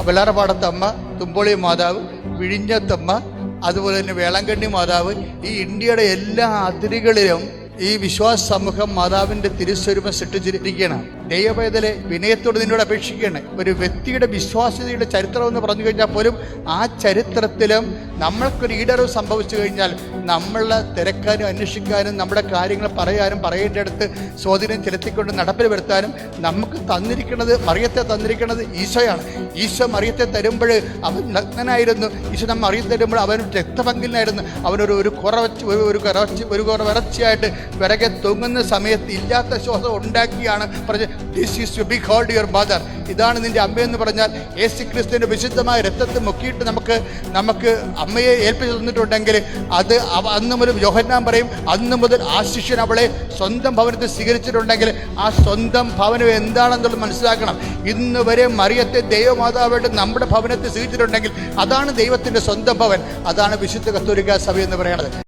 വെള്ളാറപ്പാടത്തമ്മ, തുമ്പോളി മാതാവ്, വിഴിഞ്ഞത്തമ്മ, അതുപോലെ തന്നെ വേളാങ്കണ്ണി മാതാവ്, ഈ ഇന്ത്യയുടെ എല്ലാ അതിരുകളിലും ഈ വിശ്വാസ സമൂഹം മാതാവിൻ്റെ തിരുസ്വരൂപം സൃഷ്ടിച്ചിരിക്കുകയാണ്. ദൈവവേദലെ വിനയത്തോട് നിന്നോട് അപേക്ഷിക്കുകയാണ്. ഒരു വ്യക്തിയുടെ വിശ്വാസ്യതയുടെ ചരിത്രം എന്ന് പറഞ്ഞു കഴിഞ്ഞാൽ പോലും ആ ചരിത്രത്തിലും നമ്മൾക്കൊരു ഈടറിവ് സംഭവിച്ചു കഴിഞ്ഞാൽ നമ്മളെ തിരക്കാനും അന്വേഷിക്കാനും നമ്മുടെ കാര്യങ്ങൾ പറയാനും പറയേണ്ടടുത്ത് സ്വാധീനം ചെലുത്തിക്കൊണ്ട് നടപ്പിൽ വരുത്താനും നമുക്ക് തന്നിരിക്കുന്നത്, മറിയത്തെ തന്നിരിക്കുന്നത് ഈശോയാണ്. ഈശോ മറിയത്തെ തരുമ്പോൾ അവൻ നഗ്നനായിരുന്നു. ഈശോ നമ്മൾ മറിയത്തെ തരുമ്പോൾ അവൻ രക്തപങ്കിലായിരുന്നു. അവനൊരു ഒരു കുറച്ചിയായിട്ട് വിറകെ തൂങ്ങുന്ന സമയത്ത് ഇല്ലാത്ത ശ്വാസം ഉണ്ടാക്കിയാണ് പറഞ്ഞത്, this is to behold your mother. ഇതാണ് നിന്റെ അമ്മയെന്ന് പറഞ്ഞാൽ യേശുക്രിസ്തുവിൻ്റെ വിശുദ്ധമായ രക്തത്തെ മുക്കിയിട്ട് നമുക്ക് അമ്മയെ ഏൽപ്പിച്ചു തന്നിട്ടുണ്ടെങ്കിൽ അത് അന്ന് മുതൽ യോഹന്നാൻ പറയും, അന്ന് മുതൽ ആ ശിഷ്യൻ അവളെ സ്വന്തം ഭവനത്തിൽ സ്വീകരിച്ചിട്ടുണ്ടെങ്കിൽ ആ സ്വന്തം ഭവനം എന്താണെന്നുള്ളത് മനസ്സിലാക്കണം. ഇന്ന് വരെ മറിയത്തെ ദൈവമാതാവായിട്ട് നമ്മുടെ ഭവനത്തിൽ സ്വീകരിച്ചിട്ടുണ്ടെങ്കിൽ അതാണ് ദൈവത്തിൻ്റെ സ്വന്തം ഭവൻ. അതാണ് വിശുദ്ധ കത്തോലിക്കാ സഭ എന്ന് പറയുന്നത്.